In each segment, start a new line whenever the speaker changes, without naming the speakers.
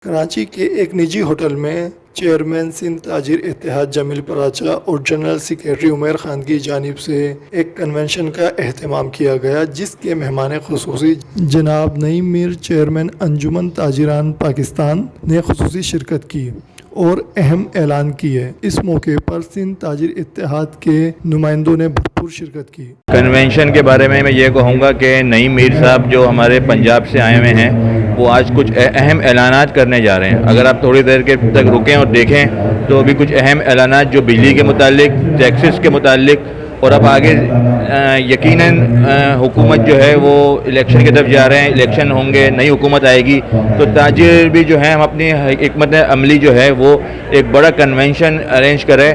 कराची के एक निजी होटल में चेयरमैन सिंध ताजिर इत्तेहाद जमील पराचा और जनरल सेक्रेटरी उमर खान की जानिब से एक कन्वेंशन का अहतमाम किया गया, जिसके मेहमान खुसूसी जनाब नईम मीर चेयरमैन अंजुमन ताजिरान पाकिस्तान ने खुसूसी शिरकत की और अहम ऐलान किए। इस मौके पर सिंध ताजिर इत्तेहाद के नुमाइंदों ने भरपूर शिरकत की।
कन्वेंशन के बारे में मैं ये कहूँगा कि नईम मीर साहब जो हमारे पंजाब से आए हुए हैं वो आज कुछ अहम ऐलानात करने जा रहे हैं। अगर आप थोड़ी देर के तक रुकें और देखें तो अभी कुछ अहम ऐलानात जो बिजली के मुतालिक, टैक्सेस के मुतालिक, और अब आगे यकीनन हुकूमत जो है वो इलेक्शन की तरफ जा रहे हैं, इलेक्शन होंगे, नई हुकूमत आएगी तो ताजिर भी जो है हम अपनी हिकमत अमली जो है वो एक बड़ा कन्वेंशन अरेंज करें।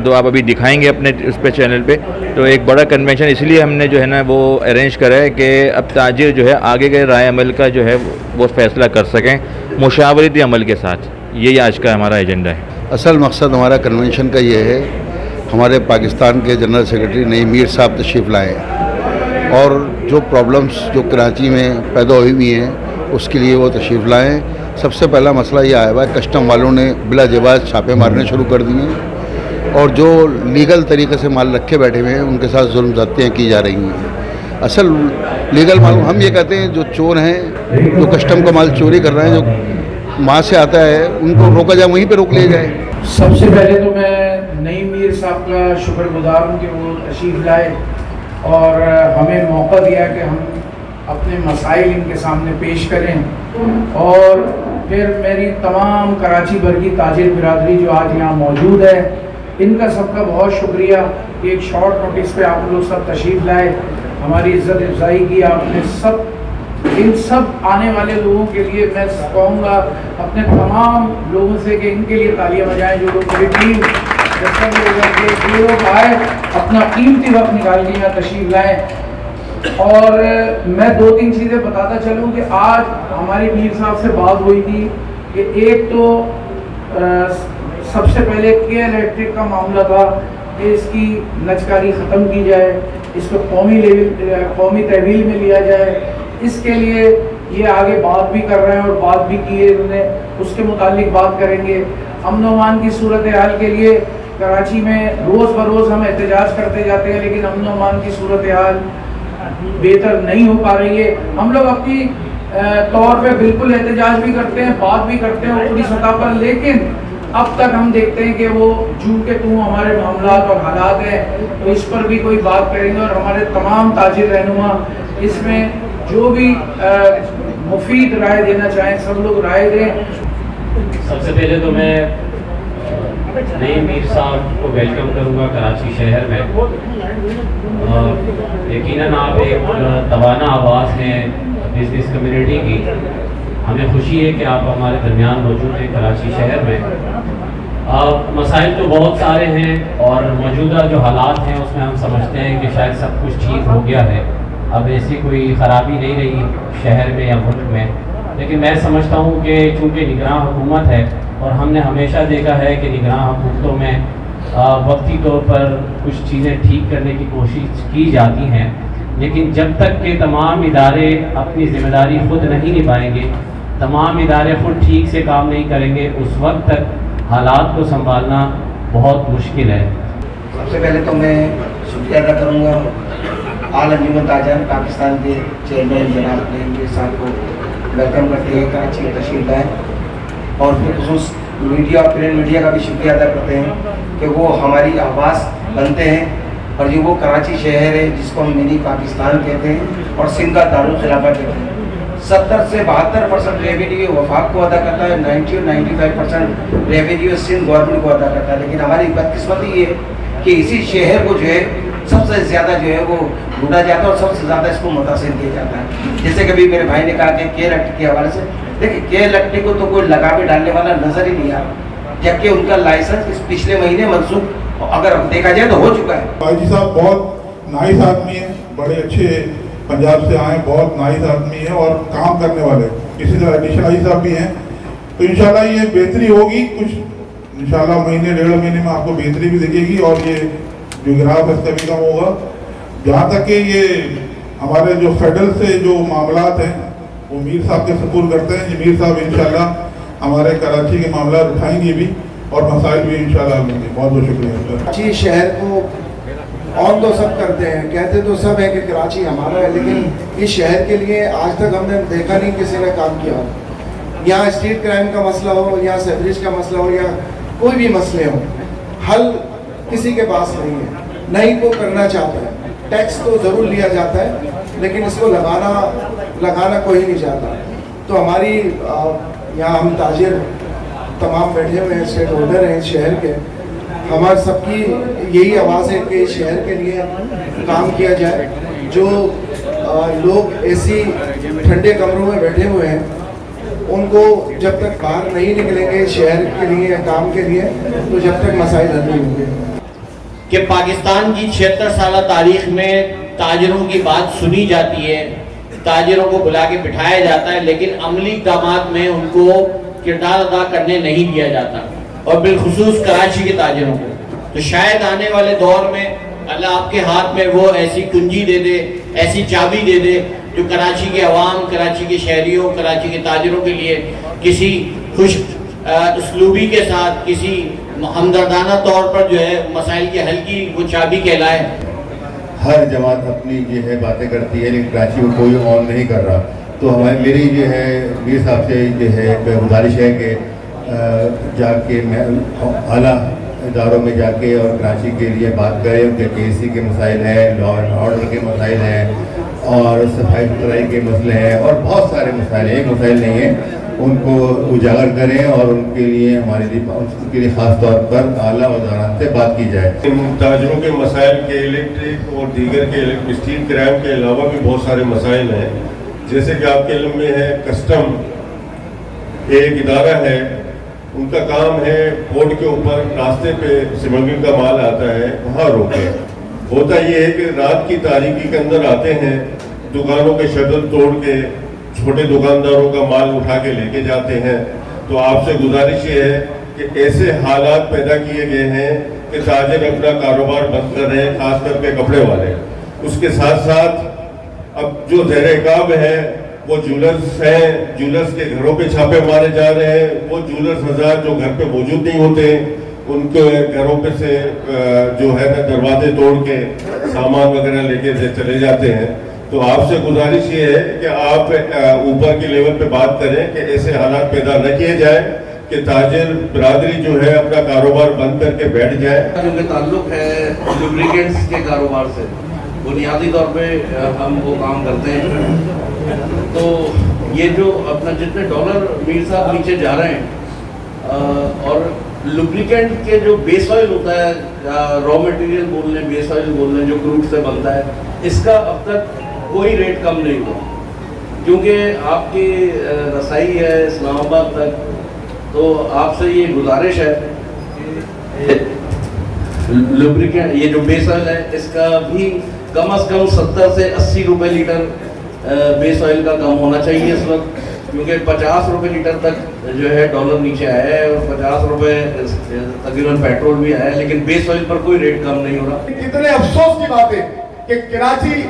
तो आप अभी दिखाएंगे अपने उस पे चैनल पे। तो एक बड़ा कन्वेंशन इसलिए हमने जो है ना वो अरेंज करा है कि अब ताजिर जो है आगे के राय अमल का जो है वो फैसला कर सकें मुशावरती अमल के साथ। यही आज का हमारा एजेंडा है।
असल मकसद हमारा कन्वेंशन का ये है, हमारे पाकिस्तान के जनरल सेक्रेटरी नईम मीर साहब तशरीफ़ लाए और जो प्रॉब्लम्स जो कराची में पैदा हुई हुई हैं उसके लिए वो तशरीफ़ लाएँ। सबसे पहला मसला ये आया हुआ है, कस्टम वालों ने बिला जवाज़ छापे मारने शुरू कर दिए और जो लीगल तरीके से माल रखे बैठे हुए हैं उनके साथ जुल्म ज़्यादतियाँ की जा रही हैं। असल लीगल माल हम ये कहते हैं जो चोर हैं, जो कस्टम का माल चोरी कर रहे हैं, जो वहाँ से आता है उनको रोका जाए, वहीं पे रोक लिया जाए।
सबसे पहले तो मैं नईम मीर साहब का शुक्रगुजार हूँ कि वो तशरीफ़ लाए और हमें मौका दिया कि हम अपने मसाइल इनके सामने पेश करें। और फिर मेरी तमाम कराची भर की ताजिर बिरादरी जो आज यहाँ मौजूद है, इनका सबका बहुत शुक्रिया कि एक शॉर्ट नोटिस पे आप लोग सब तशरीफ़ लाए, हमारी इज़्ज़त अफजाई की आपने सब। इन सब आने वाले लोगों के लिए मैं कहूँगा अपने तमाम लोगों से कि इनके लिए तालियां बजाएं, जो लोग मेरी टीम जो लोग आए अपना कीमती वक्त निकाल के यहाँ तशरीफ़ लाएँ। और मैं दो तीन चीज़ें बताता चलूँ कि आज हमारी मीर साहब से बात हुई थी कि एक तो सबसे पहले के इलेक्ट्रिक का मामला था कि इसकी लचकारी ख़त्म की जाए, इसको कौमी तहवील में लिया जाए। इसके लिए ये आगे बात भी कर रहे हैं और बात भी की है इन्होंने, उसके मुतालिक बात करेंगे। अमन व अमान की सूरत हाल के लिए कराची में रोज़ बरोज़ हम एहतजाज करते जाते हैं, लेकिन अमन व अमान की सूरत हाल बेहतर नहीं हो पा रही है। हम लोग अपनी तौर पे बिल्कुल एहतजाज भी करते हैं, बात भी करते हैं ऊपरी सतह पर, लेकिन अब तक हम देखते हैं कि वो जू के तू हमारे मामलात और हालात हैं, तो इस पर भी कोई बात करेंगे। और हमारे तमाम ताजिर रहनुमा इसमें जो भी मुफीद राय देना चाहें सब लोग राय दें।
सबसे पहले तो मैं नईम मीर साहब को वेलकम करूंगा कराची शहर में। यकीनन आप एक तवाना आवाज़ हैं बिजनेस कम्युनिटी की। हमें खुशी है कि आप हमारे दरमियान मौजूद हैं कराची शहर में। मसाइल तो बहुत सारे हैं और मौजूदा जो हालात हैं उसमें हम समझते हैं कि शायद सब कुछ ठीक हो गया है, अब ऐसी कोई ख़राबी नहीं रही शहर में या मुल्क में। लेकिन मैं समझता हूँ कि चूँकि निगरान हुकूमत है और हमने हमेशा देखा है कि निगरान हुकूमतों में वक्ती तौर पर कुछ चीज़ें ठीक करने की कोशिश की जाती हैं, लेकिन जब तक कि तमाम इदारे अपनी ज़िम्मेदारी खुद नहीं निभाएंगे, तमाम इदारे खुद ठीक से काम नहीं करेंगे, उस वक्त तक हालात को संभालना बहुत मुश्किल है।
सबसे पहले तो मैं शुक्रिया अदा करूँगा आल अंजुमन ताजिरान पाकिस्तान के चेयरमैन जनाब नईम मीर साहब को वेलकम करते हुए कराची में तशरीफ़ लाए, और बिलखुसूस मीडिया और प्रिंट मीडिया का भी शुक्रिया अदा करते हैं कि वो हमारी आवाज़ बनते हैं। और जो वो कराची शहर है जिसको हम मिनी पाकिस्तान कहते हैं और सिंध का दारुल खिलाफा कहते हैं, 70 से 72% रेवेन्यू वफाक को अदा करता है, 90 और 95% रेवेन्यू सिंध गवर्नमेंट को अदा करता है। लेकिन हमारी बदकिस्मती ये कि इसी शहर को जो है सबसे ज़्यादा जो है वो लूटा जाता है और सबसे ज़्यादा इसको मुतासिर किया जाता है। जैसे कभी मेरे भाई ने कहा कि के इलेक्ट्रिक के हवाले से, देखिए के इलेक्ट्रिक को तो कोई लगा के डालने वाला नज़र ही नहीं आ रहा, जबकि उनका लाइसेंस इस पिछले महीने मनसूख अगर देखा जाए तो हो चुका है।
भाई साहब बहुत नाइस आदमी है, बड़े अच्छे पंजाब से आए, बहुत नाइस आदमी है और काम करने वाले। इसी तरह निशाई साहब भी हैं, तो इंशाल्लाह ये बेहतरी होगी, कुछ इंशाल्लाह महीने डेढ़ महीने में आपको बेहतरी भी दिखेगी और ये जो गिराव इसका भी कम होगा। जहाँ तक कि ये हमारे जो फेडरल से जो मामलात हैं वो मीर साहब के सपुर्द करते हैं। ये मीर साहब इंशाल्लाह हमारे कराची के मामला उठाएंगी भी और मसाइल भी इंशाल्लाह हल होंगे। बहुत बहुत शुक्रिया।
कराची शहर को ऑन तो सब करते हैं, कहते तो सब है कि कराची हमारा है, लेकिन इस शहर के लिए आज तक हमने देखा नहीं किसी ने काम किया हो। यहाँ स्ट्रीट क्राइम का मसला हो, यहाँ सेवरेज का मसला हो, या कोई भी मसले हो, हल किसी के पास नहीं है, नहीं वो करना चाहता है। टैक्स तो ज़रूर लिया जाता है, लेकिन इसको लगाना कोई नहीं चाहता। तो हमारी यहाँ हम ताजिर तमाम बैठे हुए हैं, स्टेक होल्डर हैं इस शहर के, हमारे सबकी यही आवाज़ है कि इस शहर के लिए काम किया जाए। जो लोग ऐसी ठंडे कमरों में बैठे हुए हैं, उनको जब तक बाहर नहीं निकलेंगे शहर के लिए काम के लिए, तो जब तक मसाइल हल नहीं होंगे।
कि पाकिस्तान की 76 साल तारीख में ताजिरों की बात सुनी जाती है, ताजिरों को बुला के बिठाया जाता है, लेकिन अमली इक़दामात में उनको किरदार अदा करने नहीं दिया जाता, और बिलखुसूस कराची के ताजिरों को। तो शायद आने वाले दौर में अल्लाह आपके हाथ में वो ऐसी कुंजी दे दे, ऐसी चाबी दे दे, जो कराची के अवाम, कराची के शहरियों, कराची के ताजिरों के लिए किसी खुश उसलूबी के साथ, किसी हमदर्दाना तौर पर जो है मसाइल के हल की वो चाबी कहलाए।
हर जमात अपनी जो है बातें करती है, लेकिन कराची को कोई ऑन नहीं कर रहा। तो हमारी मेरी जो है मीर साहब से जो है गुजारिश है कि जाके आला इदारों में जाके और कराची के लिए बात करें। उनके केसी के मसाइल हैं, लॉ एंड ऑर्डर के मसाइल हैं, और सफाई सुथराई के मसले हैं, और बहुत सारे मसाइल हैं, एक मसाइल नहीं है। उनको उजागर करें और उनके लिए उनके लिए ख़ास तौर पर आला वज़ारत से बात की जाए।
ताजिरों के मसाइल के इलेक्ट्रिक और दीगर के स्ट्रीट क्राइम के अलावा भी बहुत सारे मसाइल हैं। जैसे कि आपके इल्म में है, कस्टम एक इदारा है, उनका काम है पोर्ट के ऊपर रास्ते पे स्मगलिंग का माल आता है वहाँ रोके। होता ये है कि रात की तारीकी के अंदर आते हैं, दुकानों के शटर तोड़ के छोटे दुकानदारों का माल उठा के लेके जाते हैं। तो आपसे गुजारिश ये है कि ऐसे हालात पैदा किए गए हैं कि ताजिर अपना कारोबार बंद कर रहे हैं, खास करके कपड़े वाले। उसके साथ साथ अब जो ज़ेर-ए-क़ाब है वो ज्वेलर्स हैं, ज्वेलर्स के घरों पे छापे मारे जा रहे हैं। वो ज्वेलर्स हज़ार जो घर पे मौजूद नहीं होते, उनके घरों पे से जो है ना दरवाजे तोड़ के सामान वगैरह लेके चले जाते हैं। तो आपसे गुजारिश ये है कि आप ऊपर के लेवल पे बात करें कि ऐसे हालात पैदा न किए जाए कि ताजिर बिरादरी जो है अपना कारोबार बंद करके बैठ जाए।
क्योंकि ताल्लुक है लुब्रिकेंट्स के कारोबार से, बुनियादी तौर पे हम वो काम करते हैं। तो ये जो अपना जितने डॉलर मीर साहब नीचे जा रहे हैं, और लुब्रिकेंट के जो बेस ऑयल होता है, रॉ मटेरियल बोल लें, बेस ऑयल बोल लें, जो क्रूड से बनता है, इसका अब तक कोई रेट कम नहीं हुआ। क्योंकि आपकी रसाई है इस्लामाबाद तक, तो आपसे ये गुजारिश है लुब्रिकेंट ये जो बेस ऑयल है इसका भी कम से कम 70 से 80 रुपए लीटर बेस ऑयल का कम होना चाहिए इस वक्त, क्योंकि 50 रुपए लीटर तक जो है डॉलर नीचे आया है, और 50 रुपए तकरीबन पेट्रोल भी आया है, लेकिन बेस ऑयल पर कोई रेट कम नहीं हो रहा।
कितने अफसोस की बात है कि कराची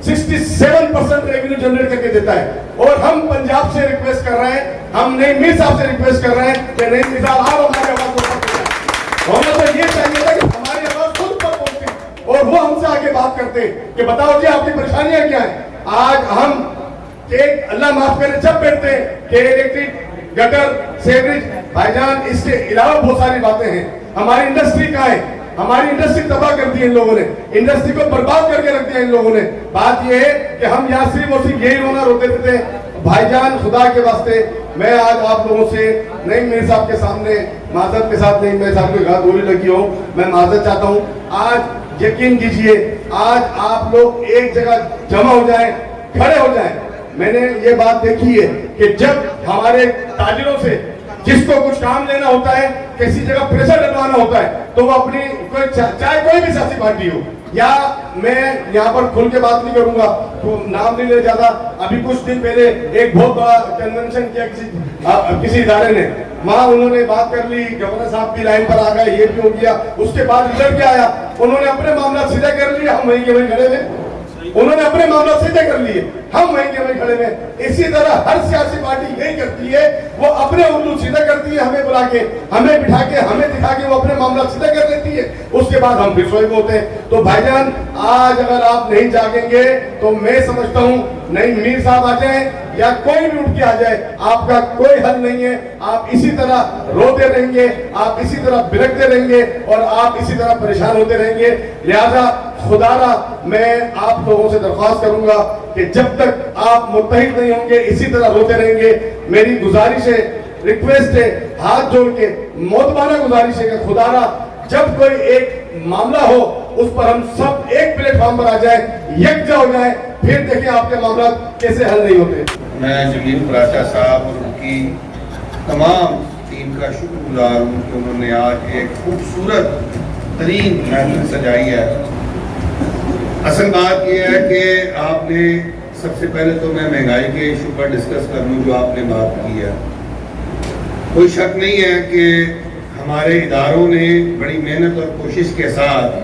67% रेवेन्यू जनरेट करके देता है, और हम पंजाब से रिक्वेस्ट कर रहे हैं, हम नईम मीर साहब से रिक्वेस्ट कर रहे हैं कि नईम मीर साहब आप हमारी आवाज को हमें तो ये चाहिए था कि हमारी आवाज खुद पर पहुंचती और वो हमसे आके बात करते कि बताओ जी आपकी परेशानियां क्या है। आज हम एक अल्लाह माफ करे जब बैठते हैं कि इलेक्ट्रिक, गटर, सेवरेज, भाईजान, इसके अलावा बहुत सारी बातें हैं। हमारी इंडस्ट्री कहाँ है? हमारी इंडस्ट्री तबाह कर दी है इन लोगों ने, इंडस्ट्री को बर्बाद करके रख दिया इन लोगों ने। बात यह है कि हम यहाँ सिर्फ और सिर्फ यही रोना रोते थे। भाईजान खुदा के वास्ते मैं आज आप लोगों से नईम मीर साहब के सामने माजरत के साथ, नईम मीर साहब की गोली लगी हो, मैं माजरत चाहता हूँ। आज यकीन कीजिए, आज आप लोग एक जगह जमा हो जाए, खड़े हो जाए। मैंने ये बात देखी है कि जब हमारे ताजिरों से जिसको कुछ काम लेना होता है, किसी जगह प्रेशर डलवाना होता है, तो वो अपनी चाहे कोई भी सियासी पार्टी हो, या मैं यहाँ पर खुल के बात नहीं करूंगा तो नाम नहीं ले जाता। अभी कुछ दिन पहले एक बहुत बड़ा कन्वेंशन किया किसी इदारे ने, वहाँ उन्होंने बात कर ली, गवर्नर साहब भी लाइन पर आ गए, ये भी हो गया। उसके बाद रिजल्ट क्या आया, उन्होंने अपने मामला सीधा कर लिया, हम वहीं के वहीं खड़े थे। انہوں نے اپنے معاملہ سیدھے کر لیے, ہم وہیں کے وہیں کھڑے ہیں. اسی طرح ہر سیاسی پارٹی یہی کرتی ہے, وہ اپنے اردو سیدھا کرتی ہے, ہمیں بلا کے, ہمیں بٹھا کے, ہمیں دکھا کے وہ اپنے معاملہ سیدھا کر لیتی ہے, اس کے بعد ہم پھر سوئے ہوتے ہیں. تو بھائی جان آج اگر آپ نہیں جاگیں گے تو میں سمجھتا ہوں نہیں میر صاحب آ جائیں یا کوئی بھی اٹھ کے آ جائے, آپ کا کوئی حل نہیں ہے. آپ اسی طرح روتے رہیں گے, آپ اسی طرح بلکتے رہیں گے اور آپ اسی طرح پریشان ہوتے رہیں گے. لہذا خدا را میں آپ لوگوں سے درخواست کروں گا کہ جب تک آپ متحد نہیں ہوں گے اسی طرح روتے رہیں گے. میری گزارش ہے, ریکویسٹ ہے, ہاتھ جوڑ کے موتبانہ گزارش ہے کہ خدا را جب کوئی ایک معاملہ ہو اس پر ہم سب ایک پلیٹ فارم پر آ جائیں, یکجا ہو جائیں, پھر دیکھیں آپ کے معاملات کیسے حل نہیں ہوتے.
میں جمیل پراچا صاحب اور ان کی تمام ٹیم کا شکر گزار ہوں کہ انہوں نے آج ایک خوبصورت ترین محفل سجائی ہے. اصل بات یہ ہے کہ آپ نے سب سے پہلے تو میں مہنگائی کے ایشو پر ڈسکس کر لوں جو آپ نے بات کی ہے. کوئی شک نہیں ہے کہ ہمارے اداروں نے بڑی محنت اور کوشش کے ساتھ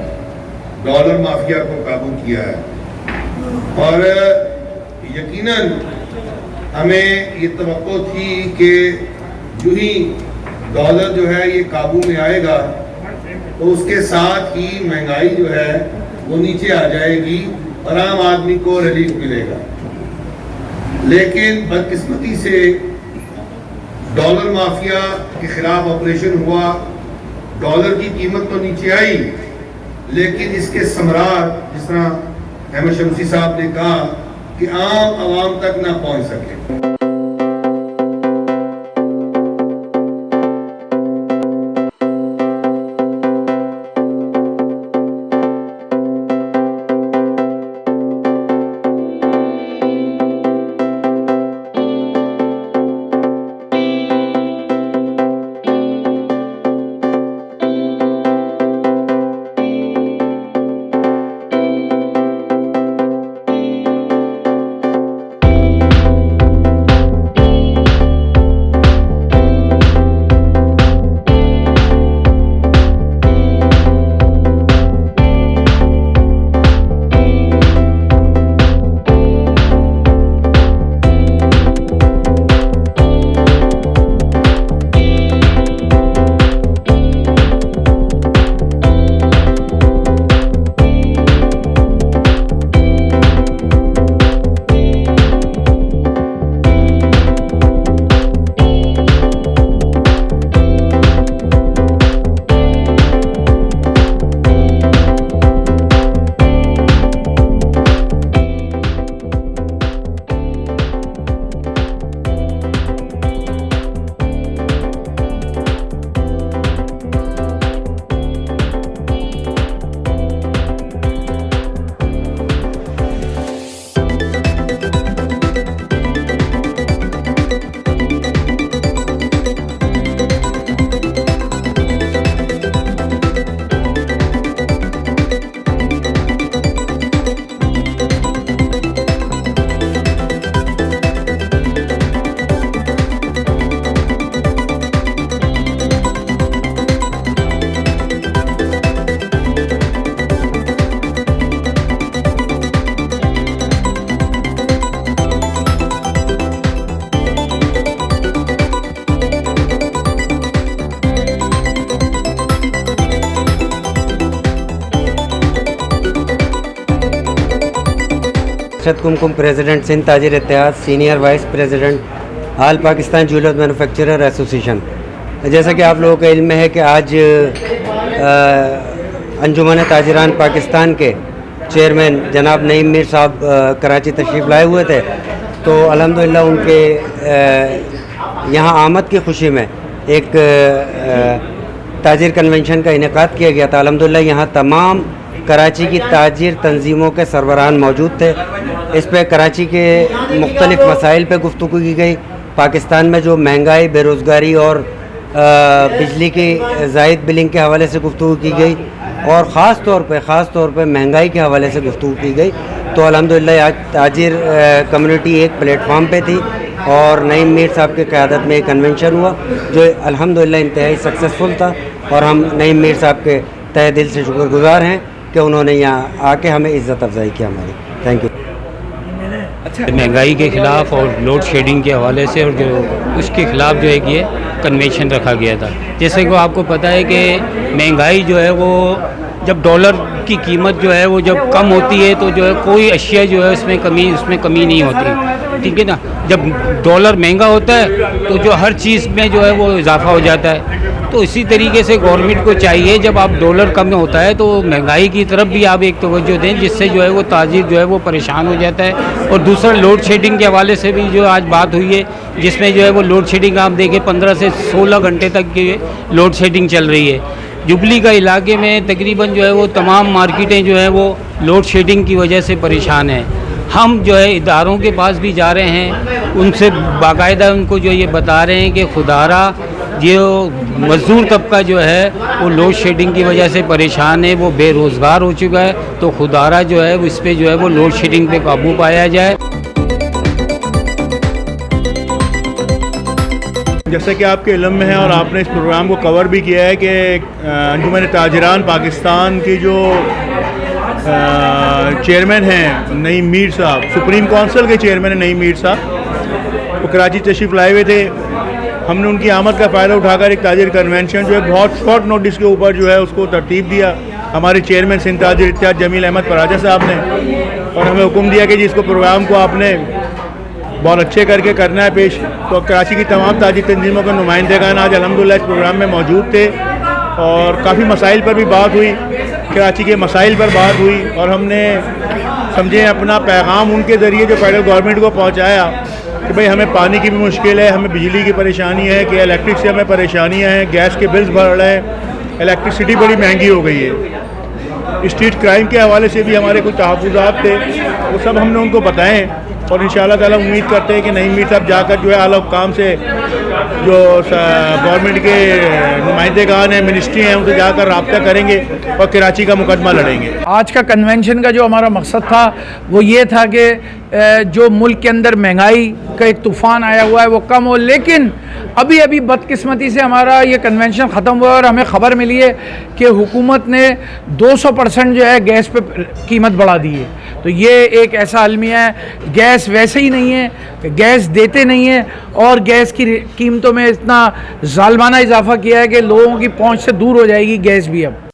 ڈالر مافیا کو قابو کیا ہے, اور یقیناً ہمیں یہ توقع تھی کہ جو ہی ڈالر جو ہے یہ قابو میں آئے گا تو اس کے ساتھ ہی مہنگائی جو ہے وہ نیچے آ جائے گی اور عام آدمی کو ریلیف ملے گا. لیکن بدقسمتی سے ڈالر مافیا کے خلاف آپریشن ہوا, ڈالر کی قیمت تو نیچے آئی لیکن اس کے ثمرات جس طرح احمد شمسی صاحب نے کہا کہ عام عوام تک نہ پہنچ سکے.
ارشد کمکم پریزیڈنٹ سندھ تاجر اتحاد, سینئر وائس پریزیڈنٹ آل پاکستان جیولر مینوفیکچرر ایسوسیشن. جیسا کہ آپ لوگوں کا علم ہے کہ آج انجمن تاجران پاکستان کے چیئرمین جناب نعیم میر صاحب کراچی تشریف لائے ہوئے تھے, تو الحمدللہ ان کے یہاں آمد کی خوشی میں ایک تاجر کنونشن کا انعقاد کیا گیا تھا. الحمدللہ یہاں تمام کراچی کی تاجر تنظیموں کے سربراہان موجود تھے. اس پہ کراچی کے مختلف مسائل پہ گفتگو کی گئی. پاکستان میں جو مہنگائی, بے روزگاری اور بجلی کی زائد بلنگ کے حوالے سے گفتگو کی گئی, اور خاص طور پہ مہنگائی کے حوالے سے گفتگو کی گئی. تو الحمدللہ آج تاجر کمیونٹی ایک پلیٹ فارم پہ تھی اور نعیم میر صاحب کی قیادت میں ایک کنونشن ہوا جو الحمدللہ انتہائی سکسیزفل تھا, اور ہم نعیم میر صاحب کے تہ دل سے شکر گزار ہیں کہ انہوں نے یہاں آ کے ہمیں عزت افزائی کی ہماری. Thank you.
महंगाई के ख़िलाफ़ और लोड शेडिंग के हवाले से और जो उसके ख़िलाफ़ जो है कि ये कन्वेंशन रखा गया था. जैसे कि आपको पता है कि महंगाई जो है वो जब डॉलर की कीमत जो है वो जब कम होती है तो जो है कोई अशिया जो है उसमें कमी नहीं होती, ठीक है ना. जब डॉलर महंगा होता है तो जो हर चीज़ में जो है वो इजाफा हो जाता है. तो इसी तरीके से गवर्नमेंट को चाहिए जब आप डॉलर कम होता है तो महंगाई की तरफ भी आप एक तवज्जो दें, जिससे जो है वो ताजिर जो है वो परेशान हो जाता है. और दूसरा लोड शेडिंग के हवाले से भी जो आज बात हुई है, जिसमें जो है वो लोड शेडिंग आप देखें 15 से 16 घंटे तक की लोड शेडिंग चल रही है. जुबली का इलाके में तकरीबन जो है वो तमाम मार्केटें जो है वो लोड शेडिंग की वजह से परेशान हैं. हम जो है इदारों के पास भी जा रहे हैं, उनसे बाकायदा उनको जो ये बता रहे हैं कि खुदारा जो मज़दूर तबका जो है वो लोड शेडिंग की वजह से परेशान है, वो बेरोज़गार हो चुका है. तो खुदारा जो है इस पर जो है वो लोड शेडिंग पे काबू पाया जाए.
जैसा कि आपके इल्म में है और आपने इस प्रोग्राम को कवर भी किया है कि अंजुमन ताजिरान पाकिस्तान की जो चेयरमैन हैं नईम मीर साहब, सुप्रीम काउंसिल के चेयरमैन हैं नईम मीर साहब, वो कराची तशरीफ़ लाए हुए थे. हमने उनकी आमद का फ़ायदा उठाकर एक ताजिर कन्वेंशन जो है बहुत शॉर्ट नोटिस के ऊपर जो है उसको तरतीब दिया हमारे चेयरमैन सिंध ताजिर इत्तेहाद जमील अहमद पराजा साहब ने, और हमें हुक्म दिया कि जी इसको प्रोग्राम को आपने बहुत अच्छे करके करना है पेश. तो कराची की तमाम ताजिर तंजीमों के नुमाइंदेगान आज अल्हम्दुलिल्लाह इस प्रोग्राम में मौजूद थे और काफ़ी मसाइल पर भी बात हुई, कराची के मसाइल पर बात हुई और हमने समझे अपना पैगाम उनके ज़रिए जो फेडरल गवर्नमेंट को पहुँचाया कि भाई हमें पानी की भी मुश्किल है, हमें बिजली की परेशानी है, कि इलेक्ट्रिक से हमें परेशानियाँ हैं, गैस के बिल्स बढ़ रहे हैं, इलेक्ट्रिसिटी बड़ी महंगी हो गई है. स्ट्रीट क्राइम के हवाले से भी हमारे कुछ तहफ़्फ़ुज़ात थे, वो सब हमने उनको बताएँ और इंशाअल्लाह ताला उम्मीद करते हैं कि नईम मीर साहब जाकर जो है आला हुक्काम से जो गवर्नमेंट के नुमाइंदेगान हैं, मिनिस्ट्री हैं, उनसे जाकर रब्ता करेंगे और कराची का मुकदमा लड़ेंगे.
आज का कन्वेंशन का जो हमारा मकसद था वो ये था कि जो मुल्क के अंदर महंगाई का एक तूफ़ान आया हुआ है वो कम हो. लेकिन अभी बदकिस्मती से हमारा ये कन्वेंशन ख़त्म हुआ और हमें ख़बर मिली है कि हुकूमत ने 200% जो है गैस पे कीमत बढ़ा दी है. तो ये एक ऐसा अलमिया है, गैस वैसे ही नहीं है, गैस देते नहीं है और गैस की कीमतों में इतना ज़ालमाना इजाफा किया है कि लोगों की पहुंच से दूर हो जाएगी गैस भी अब.